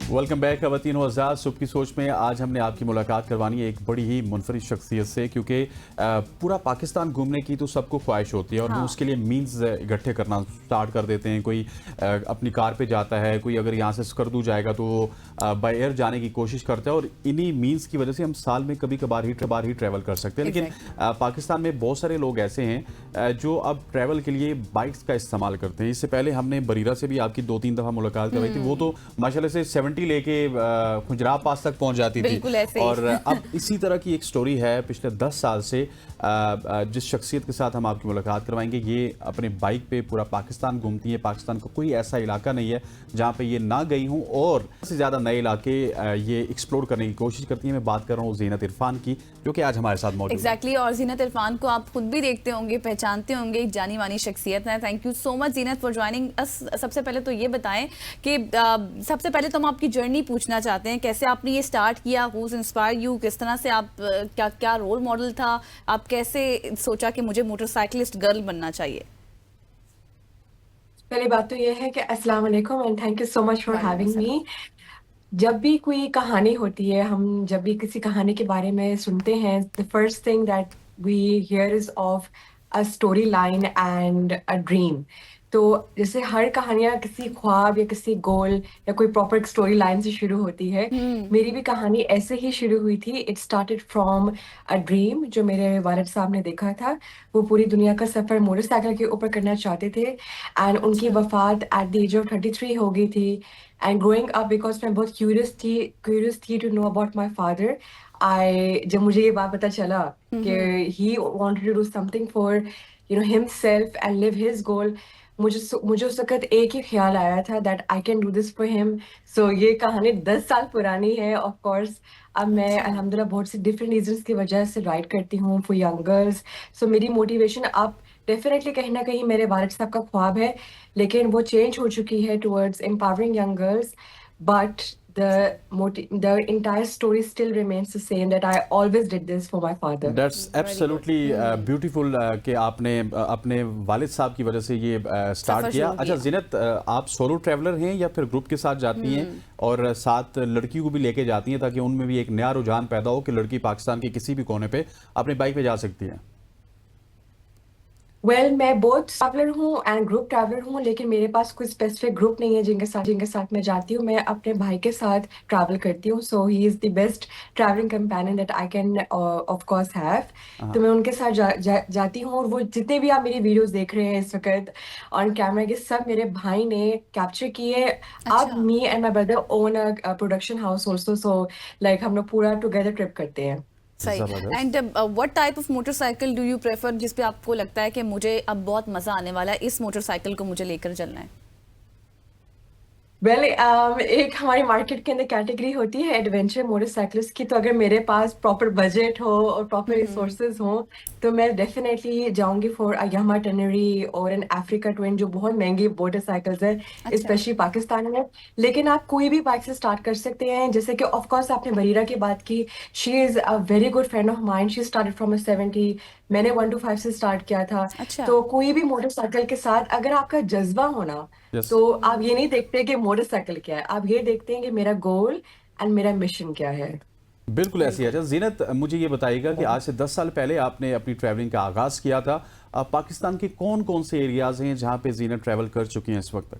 Welcome back खवातीन और आज़ाद। सुबह की सोच में आज हमने आपकी मुलाकात करवानी है एक बड़ी ही मुनफरिद शख्सियत से, क्योंकि पूरा पाकिस्तान घूमने की तो सबको ख्वाहिश होती है और वो उसके लिए मीन्स इकट्ठे करना स्टार्ट कर देते हैं। कोई अपनी कार पे जाता है, कोई अगर यहाँ से स्कर्दू जाएगा तो वो बाय एयर जाने की कोशिश करता है और इन्हीं मीन्स की वजह से हम साल में कभी कभार ही ट्रैवल कर सकते हैं। लेकिन पाकिस्तान में बहुत सारे लोग ऐसे हैं जो अब ट्रैवल के लिए बाइक्स का इस्तेमाल करते हैं। इससे पहले हमने बरीरा से भी आपकी 2-3 दफ़ा मुलाकात करवाई थी। वो तो माशाल्लाह से 70 लेके खुजरा पास तक पहुंच जाती थी। और अब इसी तरह की एक स्टोरी है पिछले 10 साल से जिस शख्सियत के साथ हम आपकी मुलाकात करवाएंगे। ये अपने बाइक पे पूरा पाकिस्तान घूमती है। पाकिस्तान का कोई ऐसा इलाका नहीं है जहां पे ये ना गई हूं और सबसे ज़्यादा नए इलाके ये एक्सप्लोर करने की कोशिश करती है। मैं बात कर रहा हूँ ज़ीनत इरफान की, जो कि आज हमारे साथ मौजूद है। और ज़ीनत इरफान को आप खुद भी देखते होंगे, पहचानते होंगे, एक जानी मानी शख्सियत है। Thank you so much Zeenat for joining us. सबसे पहले तो ये बताएं कि सबसे पहले तो हम आपकी जर्नी पूछना चाहते हैं, कैसे आपने ये स्टार्ट किया, हु इंस्पायर यू, किस तरह से आप क्या रोल मॉडल था, आप कैसे सोचा कि मुझे मोटरसाइकिलिस्ट गर्ल बनना चाहिए? पहली बात तो ये है कि अस्सलाम वालेकुम and thank you so much for having me. जब भी कोई कहानी होती है, हम जब भी किसी कहानी के बारे में सुनते हैं, the first thing that we hear is of a story line and a dream. तो जैसे हर कहानियां किसी ख्वाब या किसी गोल या कोई प्रॉपर स्टोरी लाइन से शुरू होती है, मेरी भी कहानी ऐसे ही शुरू हुई थी। It started from a dream जो मेरे वालिद साहब ने देखा था। वो पूरी दुनिया का सफर मोटरसाइकिल के ऊपर करना चाहते थे एंड उनकी वफात एट द एज ऑफ 33 हो गई थी। एंड ग्रोइंग अप, बिकॉज मैं बहुत क्यूरियस थी to know about my father. जब मुझे ये बात पता चला कि he wanted to do something for himself and live his goal, मुझे उस वक्त एक ही ख्याल आया था that I can do this for him. So ये कहानी 10 साल पुरानी है। ऑफ कोर्स अब मैं अल्हम्दुलिल्लाह बहुत सी डिफरेंट रीजंस की वजह से राइट करती हूँ फॉर यंग गर्ल्स। सो मेरी मोटिवेशन अब डेफिनेटली कहीं ना कहीं मेरे वालिद साहब का ख्वाब है, लेकिन वो चेंज हो चुकी है towards empowering young girls. But the entire story still remains the same, that I always did this for my father. That's absolutely beautiful कि आपने अपने वालिद साहब की वजह से ये स्टार्ट किया। अच्छा ज़ीनत, आप सोलो ट्रैवलर हैं या फिर ग्रुप के साथ जाती हैं और साथ लड़की को भी लेके जाती हैं ताकि उनमें भी एक नया रुझान पैदा हो कि लड़की पाकिस्तान के किसी भी कोने पे अपनी बाइक पे जा सकती है? मैं बोथ ट्रैवलर हूँ एंड ग्रुप ट्रैवलर हूँ, लेकिन मेरे पास कोई स्पेसिफिक ग्रुप नहीं है जिनके साथ मैं जाती हूँ। मैं अपने भाई के साथ ट्रैवल करती हूँ। So he is the best travelling companion that I can of course have. तो मैं उनके साथ जाती हूँ और वो जितने भी आप मेरी वीडियोस देख रहे हैं इस वक्त ऑन कैमरा के, सब मेरे भाई ने कैप्चर किए। अब me and my brother own a production house also, so like हम लोग पूरा टुगेदर ट्रिप करते हैं। सही। And what type of motorcycle do you prefer, जिस पे आपको लगता है कि मुझे अब बहुत मजा आने वाला है, इस मोटरसाइकिल को मुझे लेकर चलना है? एक हमारी मार्केट के अंदर कैटेगरी होती है एडवेंचर मोटरसाइकिलिस्ट की। तो अगर मेरे पास प्रॉपर बजट हो और प्रॉपर रिसोर्सेज हो तो मैं डेफिनेटली जाऊंगी फॉर अ यामाहा टेनरी और एन अफ्रीका ट्विन, जो बहुत महंगी मोटरसाइकिल्स है स्पेशली पाकिस्तान में। लेकिन आप कोई भी बाइक से स्टार्ट कर सकते हैं। जैसे कि ऑफ कोर्स आपने बरीरा की बात की, she is a very good friend of mind. She started from a 70, मैंने 125 से स्टार्ट किया था। तो कोई भी मोटरसाइकिल के साथ अगर आपका जज्बा होना, तो आप ये नहीं देखते कि मोटरसाइकिल क्या है, आप ये देखते हैं कि मेरा गोल एंड मेरा मिशन क्या है। बिल्कुल ऐसी है। ज़ीनत, मुझे ये बताइएगा कि आज से 10 साल पहले आपने अपनी ट्रैवलिंग का आगाज़ किया था। पाकिस्तान के कौन कौन से एरियाज़ हैं जहाँ पे ज़ीनत ट्रैवल कर चुकी हैं इस वक्त तक?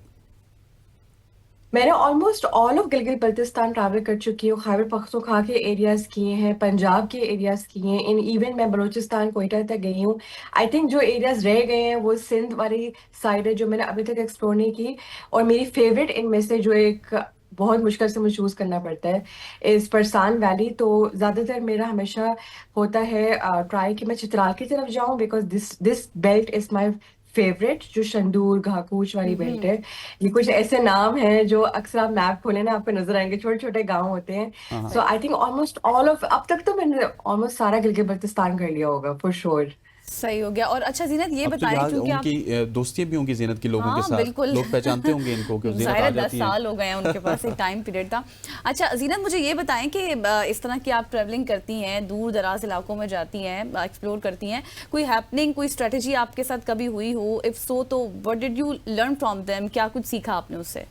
मैंने almost all of Gilgit Baltistan travel कर चुकी हूँ। खैबर पख्तूनख्वा के एरियाज किए हैं, पंजाब के एरियाज किए हैं, इन इवन मैं बलूचिस्तान कोयटा तक गई हूँ। आई थिंक जो एरियाज रह गए हैं वो सिंध वाली साइड है जो मैंने अभी तक एक्सप्लोर नहीं की। और मेरी फेवरेट इनमें से, जो एक बहुत मुश्किल से मुझे चूज करना पड़ता है, इस परसान वैली। तो ज़्यादातर मेरा हमेशा होता है ट्राई कि मैं चित्राल की तरफ जाऊँ, because this belt is my favourite. जो शंदूर घाकूच वाली बेल्ट है, ये कुछ ऐसे नाम हैं जो अक्सर आप मैप खोले ना आपको नजर आएंगे, छोटे छोटे गांव होते हैं। So I think almost all of, अब तक तो मैंने ऑलमोस्ट सारा गिलगित बल्तिस्तान कर लिया होगा फॉर श्योर। सही हो गया। और अच्छा ज़ीनत, ये बताएं, क्योंकि उनकी दोस्तियां भी होंगी ज़ीनत की लोगों के साथ, बिल्कुल लोग पहचानते होंगे इनको कि ज़ीनत आ जाती 10 साल हो गए हैं उनके पास, एक टाइम पीरियड था। अच्छा ज़ीनत, मुझे ये बताएं कि इस तरह की आप ट्रैवलिंग करती हैं, दूर दराज इलाकों में जाती हैं, एक्सप्लोर करती हैं, कोई हैपनिंग, कोई स्ट्रेटजी आपके साथ कभी हुई हो? इफ सो तो what did you learn from them, क्या कुछ सीखा आपने उससे?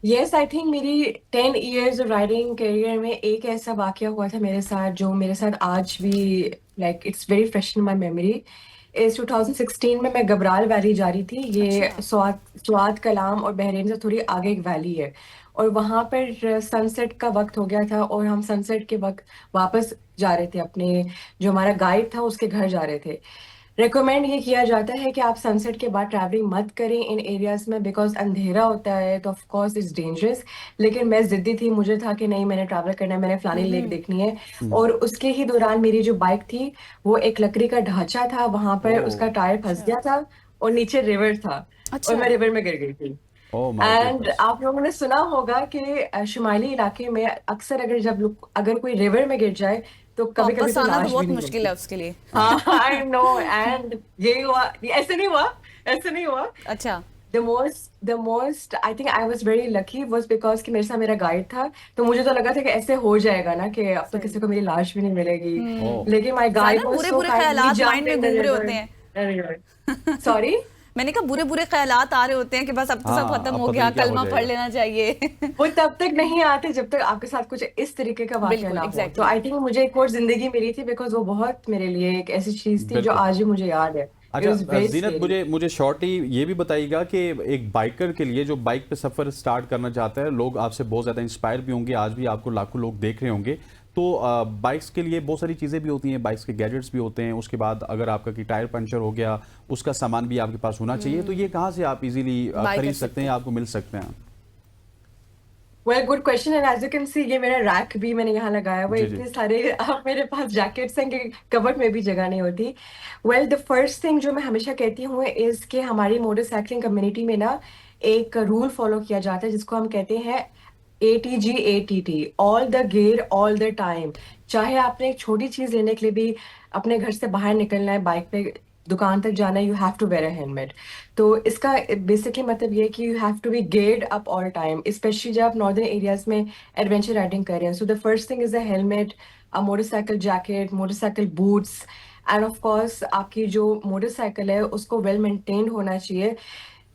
यस, आई थिंक मेरी 10 years ऑफ राइडिंग करियर में एक ऐसा वाकया हुआ था मेरे साथ जो मेरे साथ आज भी like it's very fresh in my memory. इस 2016 में मैं गबराल वैली जा रही थी। ये अच्छा। स्वात कलाम और बहरीन से थोड़ी आगे एक वैली है, और वहां पर सनसेट का वक्त हो गया था और हम सनसेट के वक्त वापस जा रहे थे, अपने जो हमारा गाइड था उसके घर जा रहे थे। रिकमेंड ये किया जाता है कि आप सनसेट के बाद ट्रैवलिंग मत करें इन एरियाज में, बिकॉज अंधेरा होता है तो ऑफ कोर्स इट्स डेंजरस। लेकिन मैं जिद्दी थी, मुझे था कि नहीं, मैंने ट्रैवल करना है, मैंने फलानी लेक देखनी है। और उसके ही दौरान मेरी जो बाइक थी वो एक लकड़ी का ढांचा था, वहां पर उसका ओह टायर फंस अच्छा। गया था और नीचे रिवर था, और अच्छा। मैं रिवर में गिर गई थी। Oh my and goodness. आप लोगों ने सुना होगा कि शुमाली इलाके में अक्सर अगर जब लोग अगर कोई रिवर में गिर जाए तो कभी कभी वापस तो आना तो लाश भी बहुत नहीं मुश्किल मिलती। है उसके लिए। हाँ, आई नो। एंड ये हुआ, ऐसे नहीं हुआ, ऐसे नहीं हुआ। अच्छा। The most I think I was very lucky was because कि मेरे साथ मेरा गाइड था, तो मुझे तो लगा था कि ऐसे हो जाएगा ना कि अब तो सही। किसी को मेरी लाश भी नहीं मिलेगी। ओह लेकिन माय गाइड ज्यादा वाज बुरे सो बुरे काइंड, ही ख्यालात माइंड जंप्ड में इन द घूम रहे होते हैं। रिवर। सॉरी। मैंने कहा बुरे बुरे ख्यालात आ रहे होते हैं कि बस अब तो सब हाँ, खत्म अब हो पता गया, नहीं क्या हो कलमा पढ़ जाएगा। लेना चाहिए। वो तब तक नहीं आते जब तक आपके साथ कुछ इस तरीके का वाकया बिल्कुल ना हो। तो एग्जैक्टली। आई थिंक मुझे एक और जिंदगी मिली थी, बिकॉज वो बहुत मेरे लिए एक ऐसी चीज थी जो बिल्कुल। आज भी मुझे याद है। इट अच्छा वाज वेरी जीनत, स्केरी। मुझे मुझे शॉर्टली ये भी बताइएगा कि एक बाइकर के लिए जो बाइक पे सफ़र स्टार्ट करना चाहता है, लोग आपसे बहुत ज़्यादा इंस्पायर भी होंगे, आज भी आपको लाखों लोग देख रहे होंगे, तो बाइक्स के लिए बहुत सारी चीज़ें भी होती हैं, बाइक्स के गैजेट्स भी होते हैं, उसके बाद अगर आपका कि टायर पंचर हो गया, उसका सामान भी आपके पास होना चाहिए, तो ये कहाँ से आप इजीली बाय कर खरीद सकते सकते हैं, हैं। आपको मिल सकते हैं? Well, good question. And as you can see, ये मेरा रैक भी मैंने यहाँ लगाया हुआ है, जी जी। इतने सारे अब मेरे पास जैकेट्स हैं कि कबर्ड में भी जगह नहीं होती। वेल, द फर्स्ट थिंग जो मैं हमेशा कहती हूँ इज कि हमारी मोटरसाइकिलिंग कम्युनिटी में ना एक रूल फॉलो किया जाता है जिसको हम कहते हैं ATG, all the gear all the time. चाहे आपने एक छोटी चीज लेने के लिए भी अपने घर से बाहर निकलना है, बाइक पे दुकान तक जाना है, you have to wear a helmet. तो इसका बेसिकली मतलब ये है कि you have to be geared up all time, specially जब आप नॉर्दर्न एरियाज में एडवेंचर राइडिंग कर रहे हैं। So the first thing is a helmet, a motorcycle jacket, motorcycle boots, and of course आपकी जो मोटरसाइकिल है उसको वेल मेंटेन्ड होना चाहिए।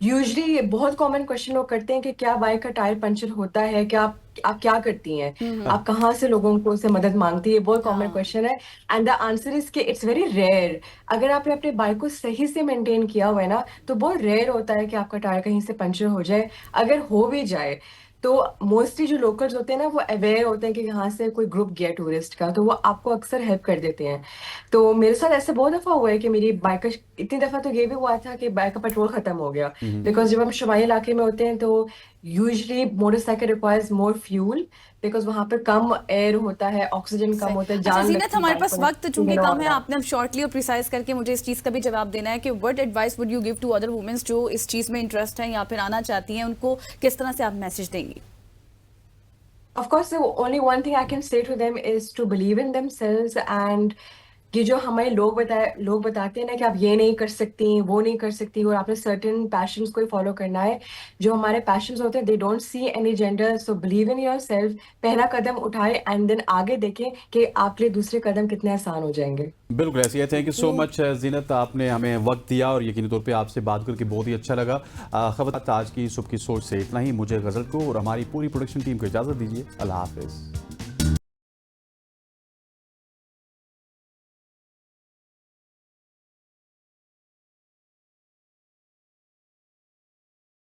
यूजली बहुत कॉमन क्वेश्चन लोग करते हैं कि क्या बाइक का टायर पंचर होता है, क्या आप क्या करती हैं, आप कहाँ से लोगों को से मदद मांगती है, बहुत कॉमन हाँ। क्वेश्चन है। एंड द आंसर इज कि इट्स वेरी रेयर। अगर आपने अपने बाइक को सही से मेंटेन किया हुआ है ना, तो बहुत रेयर होता है कि आपका टायर कहीं से पंचर हो जाए। अगर हो भी जाए तो मोस्टली जो लोकल्स होते हैं ना वो अवेयर होते हैं कि यहाँ से कोई ग्रुप गया टूरिस्ट का, तो वो आपको अक्सर हेल्प कर देते हैं। तो मेरे साथ ऐसे बहुत दफा हुआ है कि मेरी बाइक का, इतनी दफा तो ये भी हुआ था कि बाइक का पेट्रोल खत्म हो गया। बिकॉज जब हम शुमाली इलाके में होते हैं तो usually motorcycle requires more fuel, because वहां पर कम एयर होता है, ऑक्सीजन कम सही। होता है, अच्छा जान जीनत, लगती है हमारे बाइक पास को, वक्त चूंकि you know कम all है, that. आपने अब शॉर्टली और प्रिसाइज करके मुझे इस चीज का भी जवाब देना है कि what advice would you give to other womens जो इस चीज में इंटरेस्ट है या फिर आना चाहती हैं, उनको किस तरह से आप मैसेज देंगी? Of course, the only one thing I can say to them is to believe in themselves, and ये जो हमें लोग बताते हैं ना कि आप ये नहीं कर सकती, वो नहीं कर सकती, और आपने सर्टेन पैशंस को ही फॉलो करना है। जो हमारे पैशंस होते हैं, they don't see any gender, so believe in yourself. पहला कदम उठाए एंड देन आगे देखें कि आपके लिए दूसरे कदम कितने आसान हो जाएंगे। बिल्कुल ऐसे ही। Thank you thank so you. Much Zeenat, आपने हमें वक्त दिया और यकीनी तौर पे आपसे बात करके बहुत ही अच्छा लगा। खबर आज की सुबह की सोच से इतना ही। मुझे गजल को और हमारी पूरी प्रोडक्शन टीम को इजाज़त दीजिए। अल्लाह हाफिज़।